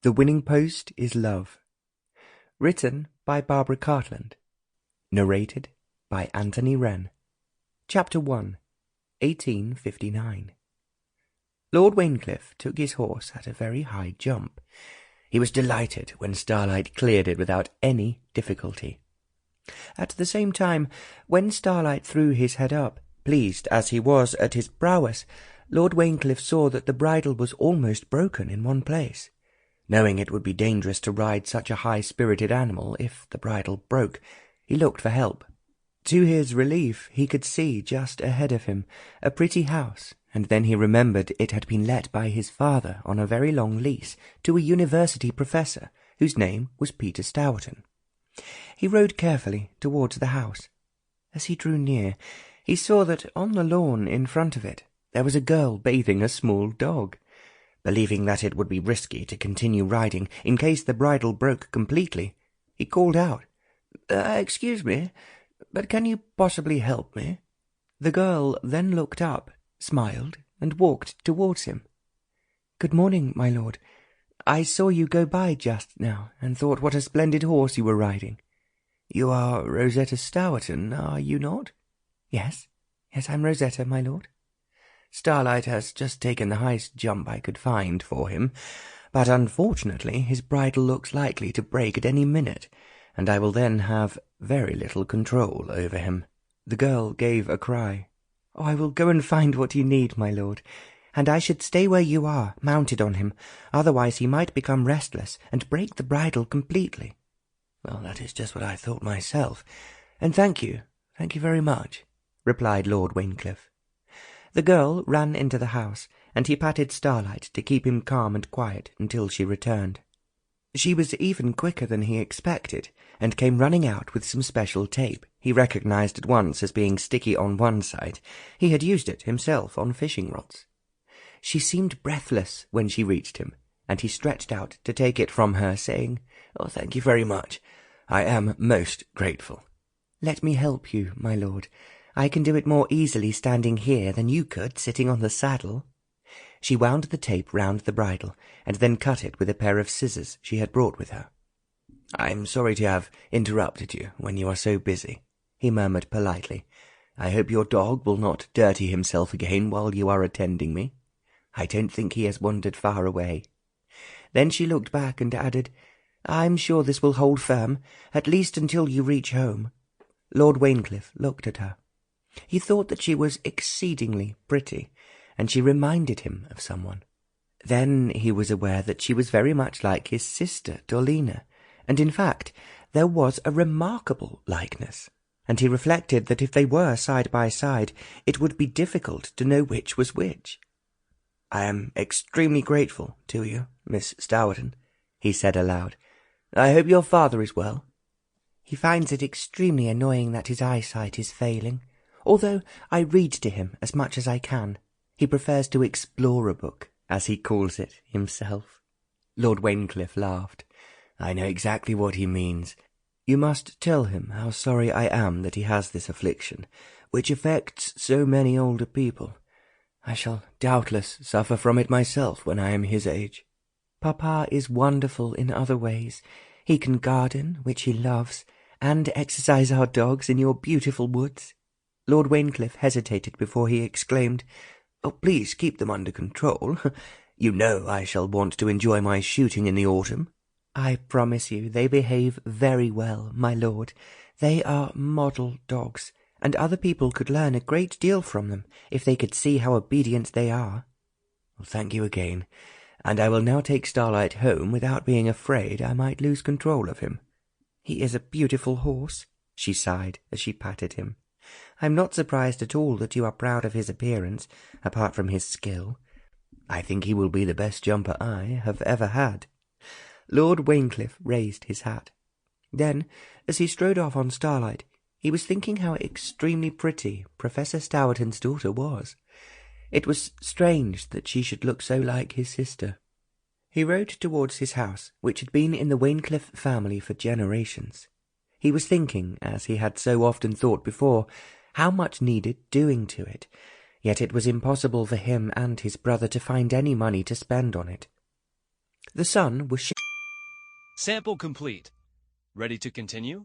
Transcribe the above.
The winning post is love. Written by Barbara Cartland. Narrated by Anthony Wren. Chapter 1, 1859. Lord Waincliffe took his horse at a very high jump. He was delighted when Starlight cleared it without any difficulty. At the same time, when Starlight threw his head up, pleased as he was at his prowess, Lord Waincliffe saw that the bridle was almost broken in one place. Knowing it would be dangerous to ride such a high-spirited animal if the bridle broke, he looked for help. To his relief, he could see just ahead of him a pretty house, and then he remembered it had been let by his father on a very long lease to a university professor whose name was Peter Stourton. He rode carefully towards the house. As he drew near, he saw that on the lawn in front of it there was a girl bathing a small dog. Believing that it would be risky to continue riding in case the bridle broke completely, he called out, "Excuse me, but can you possibly help me?" The girl then looked up, smiled, and walked towards him. "Good morning, my lord. I saw you go by just now, and thought what a splendid horse you were riding." "You are Rosetta Stourton, are you not?" Yes, I'm Rosetta, my lord." "Starlight has just taken the highest jump I could find for him, but unfortunately his bridle looks likely to break at any minute, and I will then have very little control over him." The girl gave a cry. "Oh, I will go and find what you need, my lord, and I should stay where you are, mounted on him, otherwise he might become restless and break the bridle completely." "Well, that is just what I thought myself, and thank you very much," replied Lord Waincliffe. The girl ran into the house, and he patted Starlight to keep him calm and quiet until she returned. She was even quicker than he expected, and came running out with some special tape he recognized at once as being sticky on one side. He had used it himself on fishing rods. She seemed breathless when she reached him, and he stretched out to take it from her, saying, "Oh, thank you very much. I am most grateful." "Let me help you, my lord. I can do it more easily standing here than you could sitting on the saddle." She wound the tape round the bridle, and then cut it with a pair of scissors she had brought with her. "I'm sorry to have interrupted you when you are so busy," he murmured politely. "I hope your dog will not dirty himself again while you are attending me. I don't think he has wandered far away." Then she looked back and added, "I'm sure this will hold firm, at least until you reach home." Lord Waincliffe looked at her. He thought that she was exceedingly pretty, and she reminded him of someone. Then he was aware that she was very much like his sister Dolina, and in fact there was a remarkable likeness, and he reflected that if they were side by side it would be difficult to know which was which. "I am extremely grateful to you, Miss Stourton," he said aloud. "I hope your father is well." "He finds it extremely annoying that his eyesight is failing, although I read to him as much as I can. He prefers to explore a book, as he calls it himself." Lord Waincliffe laughed. "I know exactly what he means. You must tell him how sorry I am that he has this affliction, which affects so many older people. I shall doubtless suffer from it myself when I am his age." "Papa is wonderful in other ways. He can garden, which he loves, and exercise our dogs in your beautiful woods." Lord Waincliffe hesitated before he exclaimed, "Oh, please keep them under control. You know I shall want to enjoy my shooting in the autumn." "I promise you they behave very well, my lord. They are model dogs, and other people could learn a great deal from them if they could see how obedient they are." "Well, thank you again, and I will now take Starlight home without being afraid I might lose control of him." "He is a beautiful horse," she sighed as she patted him. "I'm not surprised at all that you are proud of his appearance, apart from his skill. I think he will be the best jumper I have ever had." Lord Waincliffe raised his hat. Then, as he strode off on Starlight, he was thinking how extremely pretty Professor Stourton's daughter was. It was strange that she should look so like his sister. He rode towards his house, which had been in the Waincliffe family for generations. He was thinking, as he had so often thought before, how much needed doing to it, yet it was impossible for him and his brother to find any money to spend on it. The sun was Sample complete. Ready to continue?